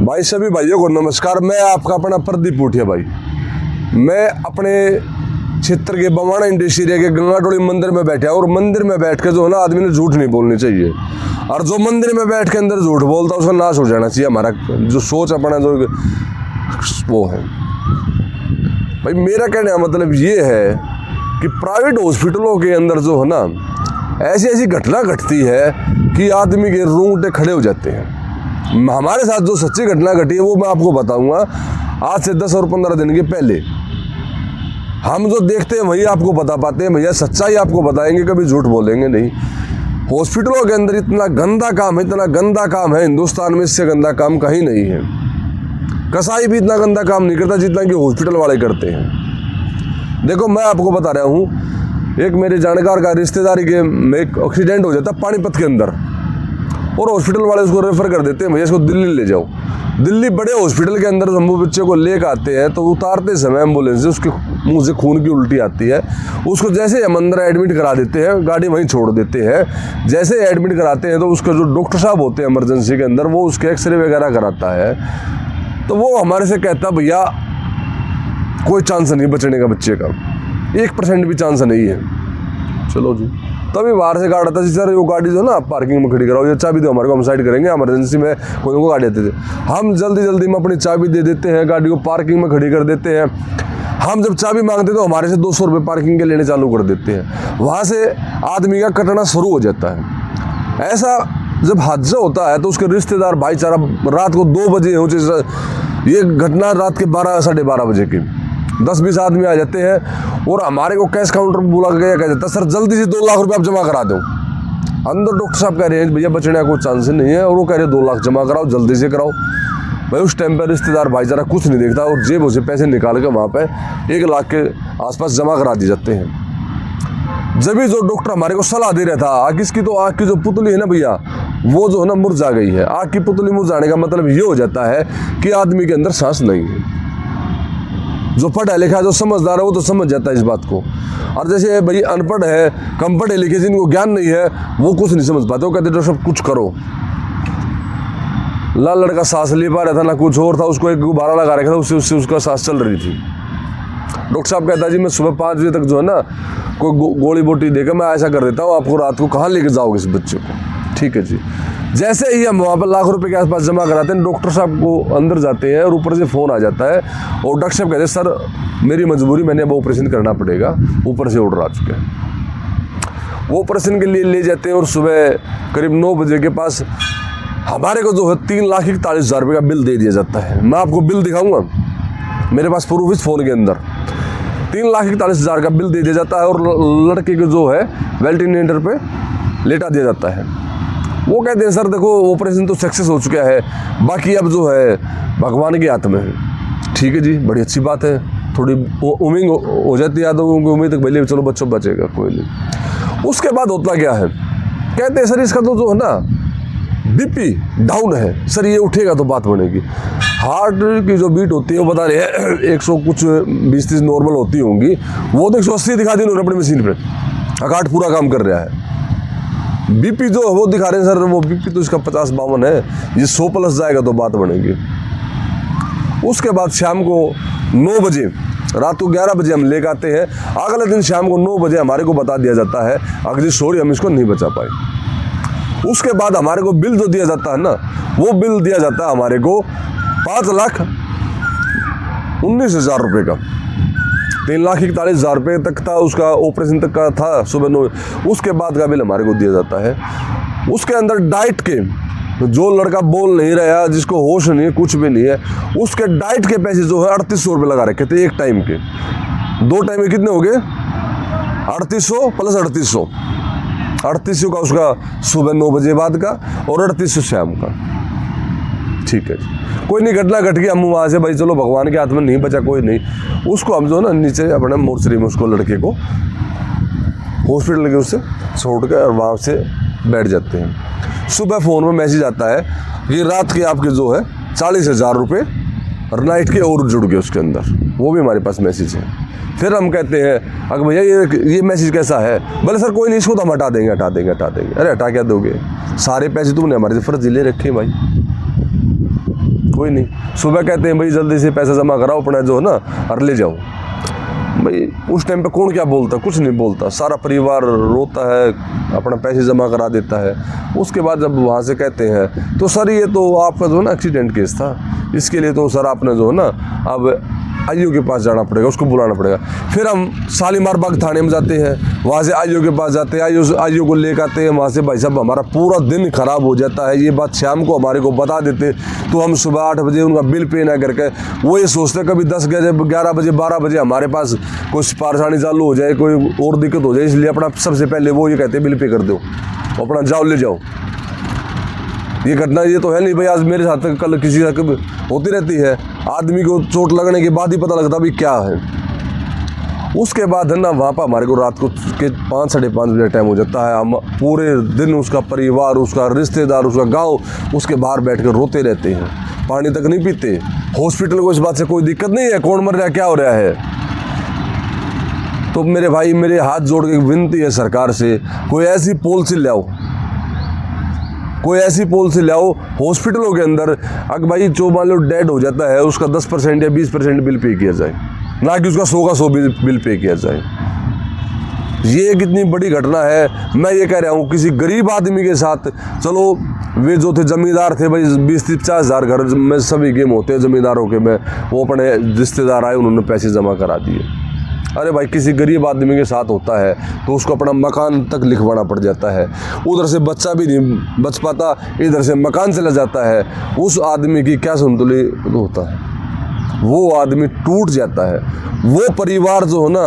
भाई सभी भाइयों को नमस्कार। मैं आपका अपना प्रदीप पूठिया भाई। मैं अपने क्षेत्र के बवाना इंडस्ट्री एरिया के गंगाटोली मंदिर में बैठा और मंदिर में बैठ के जो है ना आदमी ने झूठ नहीं बोलनी चाहिए, और जो मंदिर में बैठ के अंदर झूठ बोलता है उसका नाश हो जाना चाहिए। हमारा जो सोच अपना जो वो है भाई, मेरा कहने का मतलब ये है कि प्राइवेट हॉस्पिटलों के अंदर जो है ना ऐसी ऐसी घटना घटती है कि आदमी के रोंगटे खड़े हो जाते हैं। हमारे साथ जो सच्ची घटना घटी है वो मैं आपको बताऊंगा। आज से 10 और 15 दिन के पहले हम जो देखते हैं वही आपको बता पाते हैं। भैया सच्चाई आपको बताएंगे, कभी झूठ बोलेंगे नहीं। हॉस्पिटलों के अंदर इतना गंदा काम है, इतना गंदा काम है, हिंदुस्तान में इससे गंदा काम कहीं नहीं है। कसाई भी इतना गंदा काम नहीं करता जितना कि हॉस्पिटल वाले करते हैं। देखो मैं आपको बता रहा हूँ, एक मेरे जानकार का रिश्तेदारी के में एक एक्सीडेंट हो जाता पानीपत के अंदर, और हॉस्पिटल वाले उसको रेफर कर देते हैं, भैया इसको दिल्ली ले जाओ। दिल्ली बड़े हॉस्पिटल के अंदर हम वो बच्चे को लेकर आते हैं तो उतारते समय एम्बुलेंस से उसके मुंह से खून की उल्टी आती है। उसको जैसे हम अंदर एडमिट करा देते हैं, गाड़ी वहीं छोड़ देते हैं। जैसे एडमिट कराते हैं तो उसका जो डॉक्टर साहब होते हैं इमरजेंसी के अंदर, वो उसके एक्सरे वगैरह कराता है। तो वो हमारे से कहता भैया कोई चांस नहीं बचने का, बच्चे का 1% भी चांस नहीं है। चलो जी, तभी बाहर से गाड़ी आता जी, सर वो गाड़ी जो ना आप पार्किंग में खड़ी कराओ, ये चाबी दो हमारे को, हम साइड करेंगे। इमरजेंसी में कोई को गाड़ी आते थे, हम जल्दी में अपनी चाबी दे देते हैं, गाड़ी को पार्किंग में खड़ी कर देते हैं। हम जब चाबी मांगते तो हमारे से 200 रुपये पार्किंग के लेने चालू कर देते हैं। वहाँ से आदमी का कटना शुरू हो जाता है। ऐसा जब हादसा होता है तो उसके रिश्तेदार भाईचारा रात को 2 बजे हो, ये घटना रात के 12 साढ़े 12 बजे की 10-20 आदमी आ जाते हैं और हमारे को कैश काउंटर पर बुला के कह जाता है, सर जल्दी से 2 लाख रुपए आप जमा करा दो। अंदर डॉक्टर साहब कह रहे हैं भैया बचने का कोई चांस नहीं है, और वो कह रहे हैं 2 लाख जमा कराओ, जल्दी से कराओ। भाई उस टाइम पर रिश्तेदार भाईचारा कुछ नहीं देखता और जेब से पैसे निकाल के वहाँ पे 1 लाख के आसपास जमा करा दिए जाते हैं। जब भी जो डॉक्टर हमारे को सलाह दे रहा था, आग इसकी तो आग की जो पुतली है ना भैया, वो जो है ना मुरझा गई है। आग की पुतली मुरझाने का मतलब ये हो जाता है कि आदमी के अंदर सांस नहीं है। जो पढ़ा लिखा है, जो समझदार है, वो तो समझ जाता है इस बात को। और जैसे भाई अनपढ़ है, कम पढ़े लिखे, जिनको ज्ञान नहीं है, वो कुछ नहीं समझ पाते। वो कहते तो सब कुछ करो। लाल लड़का सांस ले पा रहा था ना कुछ और था, उसको एक गुब्बारा लगा रखा था, उससे उसका सांस चल रही थी। डॉक्टर साहब कहता जी मैं सुबह 5 बजे तक जो है ना कोई गोली बोटी देकर मैं ऐसा कर देता हूँ, आपको रात को कहाँ लेके जाओगे इस बच्चे को? ठीक है जी। जैसे ही हम वहाँ पर लाख रुपए के आसपास जमा कराते हैं, डॉक्टर साहब को अंदर जाते हैं और ऊपर से फ़ोन आ जाता है और डॉक्टर साहब कहते हैं सर मेरी मजबूरी, मैंने अब ऑपरेशन करना पड़ेगा। ऊपर से ऑर्डर आ चुके हैं। वो ऑपरेशन के लिए ले जाते हैं और सुबह करीब 9 बजे के पास हमारे को जो है 3,41,000 रुपये का बिल दे दिया जाता है। मैं आपको बिल दिखाऊँगा, मेरे पास प्रूफ इस फ़ोन के अंदर 3,41,000 का बिल दे दिया जाता है और लड़के को जो है वेंटिलेटर पे लेटा दिया जाता है। वो कहते हैं सर देखो ऑपरेशन तो सक्सेस हो चुका है, बाकी अब जो है भगवान के हाथ में है। ठीक है जी, बड़ी अच्छी बात है। थोड़ी उम्मीद हो जाती है तो उम्मीद तक भले चलो बच्चों बचेगा, कोई नहीं। उसके बाद होता क्या है, कहते हैं सर इसका तो जो है ना बीपी डाउन है, सर ये उठेगा तो बात बनेगी। हार्ट की जो बीट होती है वो बता रहे हैं 100 कुछ 20-30 नॉर्मल होती होंगी, वो तो 180 दिखा दी उन्होंने अपनी मशीन पर। हार्ट पूरा काम कर रहा है। बीपी जो है वो दिखा रहे हैं सर, वो बीपी तो इसका 50-52 है, ये 100 प्लस जाएगा तो बात बनेगी। उसके बाद शाम को 9 बजे, रात को 11 बजे हम लेकर आते हैं। अगले दिन शाम को 9 बजे हमारे को बता दिया जाता है अगली सॉरी हम इसको नहीं बचा पाए। उसके बाद हमारे को बिल जो दिया जाता है ना, वो बिल दिया जाता है हमारे को 5,19,000 रुपये का। 3,41,000 रुपये तक था उसका, ऑपरेशन तक का था सुबह 9। उसके बाद का बिल हमारे को दिया जाता है। उसके अंदर डाइट के, जो लड़का बोल नहीं रहा, जिसको होश नहीं है, कुछ भी नहीं है, उसके डाइट के पैसे जो है 3,800 रुपये लगा रखे थे एक टाइम के। 2 टाइम में कितने हो गए? 3,800 प्लस 3,800। 3,800 का उसका सुबह 9 बजे बाद का और 3,800 शाम का। ठीक है जी, कोई नहीं, घटना घट गया, हम वहाँ से भाई चलो भगवान के हाथ में नहीं बचा, कोई नहीं। उसको हम जो है ना नीचे अपने मोर्चरी में उसको लड़के को हॉस्पिटल के उससे छोड़ के और वहाँ से बैठ जाते हैं। सुबह फ़ोन में मैसेज आता है कि रात के आपके जो है 40,000 रुपये और नाइट के और जुड़ गए उसके अंदर, वो भी हमारे पास मैसेज है। फिर हम कहते हैं अगर भैया ये मैसेज कैसा है? बोले सर कोई नहीं, इसको तो हम हटा देंगे। अरे हटा क्या दोगे? सारे पैसे तुमने हमारे से फर्जी ले रखे भाई। कोई नहीं। सुबह कहते हैं भाई जल्दी से पैसा जमा कराओ अपना जो है ना और ले जाओ। भाई उस टाइम पे कौन क्या बोलता, कुछ नहीं बोलता, सारा परिवार रोता है, अपना पैसे जमा करा देता है। उसके बाद जब वहाँ से कहते हैं तो सर ये तो आपका जो है ना एक्सीडेंट केस था, इसके लिए तो सर आपने जो है ना अब आईओ के पास जाना पड़ेगा, उसको बुलाना पड़ेगा। फिर हम शालीमार बाग थाने में जाते हैं, वहाँ से आईओ के पास जाते हैं, आईओ को लेकर आते हैं। वहाँ से भाई साहब हमारा पूरा दिन खराब हो जाता है। ये बात शाम को हमारे को बता देते तो हम सुबह 8 बजे उनका बिल पे ना करके वो ये सोचते कभी 10 बजे 11 बजे 12 बजे हमारे पास कुछ परेशानी चालू हो जाए, कोई और दिक्कत हो जाए, इसलिए अपना सबसे पहले वो ये कहते बिल पे कर दो, अपना जाओ ले जाओ। ये घटना ये तो है नहीं भाई आज मेरे साथ कल किसी का होती रहती है। आदमी को चोट लगने के बाद ही पता लगता भाई क्या है। उसके बाद है ना वहाँ पर हमारे को रात को के 5 साढ़े 5 बजे टाइम हो जाता है। हम पूरे दिन उसका परिवार, उसका रिश्तेदार, उसका गांव उसके बाहर बैठ कर रोते रहते हैं, पानी तक नहीं पीते। हॉस्पिटल को इस बात से कोई दिक्कत नहीं है, कौन मर रहा है क्या हो रहा है। तो मेरे भाई मेरे हाथ जोड़ के विनती है सरकार से, कोई ऐसी पॉलिसी लाओ, कोई ऐसी पॉलिसी लाओ हॉस्पिटलों के अंदर। अगर भाई जो मान लो डेड हो जाता है उसका 10% या 20% बिल पे किया जाए, ना कि उसका 100 का 100 बिल पे किया जाए। ये कितनी बड़ी घटना है। मैं ये कह रहा हूँ किसी गरीब आदमी के साथ, चलो वे जो थे जमींदार थे भाई 20-50 हज़ार घर में सभी गेम होते हैं जमींदारों के में, वो अपने रिश्तेदार आए उन्होंने पैसे जमा करा दिए। अरे भाई किसी गरीब आदमी के साथ होता है तो उसको अपना मकान तक लिखवाना पड़ जाता है, उधर से बच्चा भी नहीं बच पाता, इधर से मकान चला जाता है। उस आदमी की क्या संतुलित होता है, वो आदमी टूट जाता है। वो परिवार जो है ना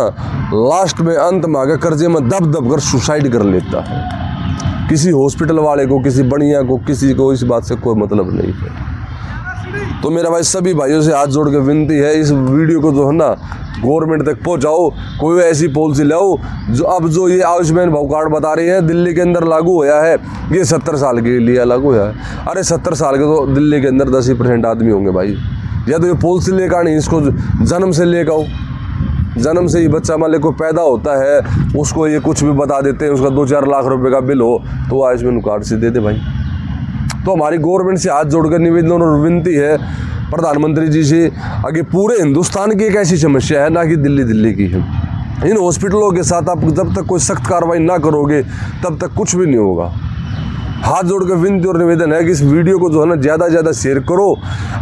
लास्ट में अंत में आगे कर्जे में दब दब कर सुसाइड कर लेता है। किसी हॉस्पिटल वाले को, किसी बढ़िया को, किसी को इस बात से कोई मतलब नहीं है। तो मेरा भाई सभी भाइयों से हाथ जोड़ के विनती है, इस वीडियो को जो है ना गवर्नमेंट तक पहुंचाओ, कोई ऐसी पॉलिसी लाओ जो अब जो ये आयुष्मान भारत कार्ड बता रही है दिल्ली के अंदर लागू होया है, ये 70 साल के लिए लागू होया है। अरे 70 साल के तो दिल्ली के अंदर 10% आदमी होंगे भाई। या तो ये पॉलिसी लेकर आनी, इसको जन्म से लेकर आओ, जन्म से ही बच्चा मान ले कोई पैदा होता है उसको ये कुछ भी बता देते हैं, उसका 2-4 लाख रुपए का बिल हो तो आयुष्मान कार्ड से दे दे भाई। तो हमारी गवर्नमेंट से हाथ जोड़कर निवेदन और विनती है प्रधानमंत्री जी से, आगे पूरे हिंदुस्तान की एक ऐसी समस्या है ना कि दिल्ली की है। इन हॉस्पिटलों के साथ आप जब तक कोई सख्त कार्रवाई ना करोगे तब तक कुछ भी नहीं होगा। हाथ जोड़ के विनती और निवेदन है कि इस वीडियो को जो है ना ज़्यादा से ज़्यादा शेयर करो।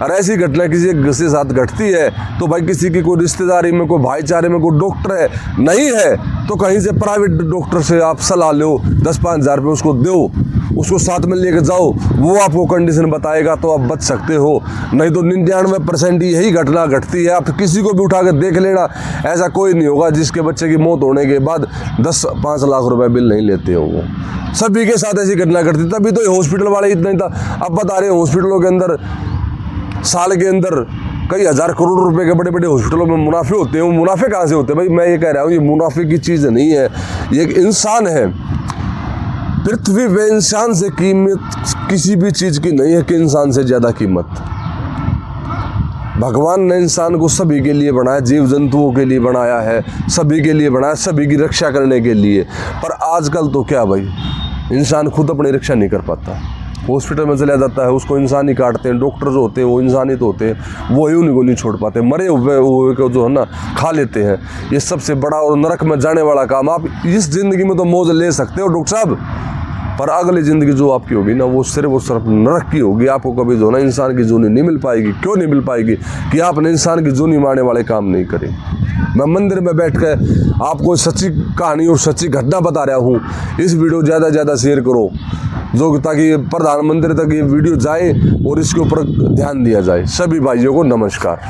और ऐसी घटना किसी के साथ घटती है तो भाई किसी की कोई रिश्तेदारी में, कोई भाईचारे में कोई डॉक्टर है नहीं है तो कहीं से प्राइवेट डॉक्टर से आप सलाह लो, 10-5 हज़ार रुपये उसको दो, उसको साथ में लेकर जाओ, वो आपको कंडीशन बताएगा तो आप बच सकते हो। नहीं तो 99% यही घटना घटती है। आप किसी को भी उठा कर देख लेना, ऐसा कोई नहीं होगा जिसके बच्चे की मौत होने के बाद 10-5 लाख रुपए बिल नहीं लेते हो। वो सभी के साथ ऐसी घटना घटती, तभी तो ये हॉस्पिटल वाले इतना ही था। अब बता रहे हैं हॉस्पिटलों के अंदर साल के अंदर कई हज़ार करोड़ रुपए के बड़े बड़े हॉस्पिटलों में मुनाफे होते हैं। वो मुनाफे कहाँ से होते हैं भाई? मैं ये कह रहा हूँ ये मुनाफे की चीज़ नहीं है, ये एक इंसान है। पृथ्वी पे इंसान से कीमत किसी भी चीज़ की नहीं है कि इंसान से ज़्यादा कीमत। भगवान ने इंसान को सभी के लिए बनाया, जीव जंतुओं के लिए बनाया है, सभी के लिए बनाया, सभी की रक्षा करने के लिए। पर आजकल तो क्या भाई, इंसान खुद अपनी रक्षा नहीं कर पाता, हॉस्पिटल में चला जाता है, उसको इंसान ही काटते हैं। डॉक्टर जो होते हैं वो इंसान ही तो होते हैं, वो ही उनको नहीं छोड़ पाते, मरे हुए को जो है ना खा लेते हैं। ये सबसे बड़ा और नरक में जाने वाला काम। आप इस ज़िंदगी में तो मौज ले सकते हो डॉक्टर साहब, पर अगली ज़िंदगी जो आपकी होगी ना वो सिर्फ नरक की होगी। आपको कभी जो ना इंसान की जूनी नहीं मिल पाएगी। क्यों नहीं मिल पाएगी? कि आपने इंसान की जूनी मारने वाले काम नहीं करे। मैं मंदिर में बैठ कर आपको सच्ची कहानी और सच्ची घटना बता रहा हूँ। इस वीडियो ज़्यादा से ज़्यादा शेयर करो जो ताकि प्रधानमंत्री तक ये वीडियो जाए और इसके ऊपर ध्यान दिया जाए। सभी भाइयों को नमस्कार।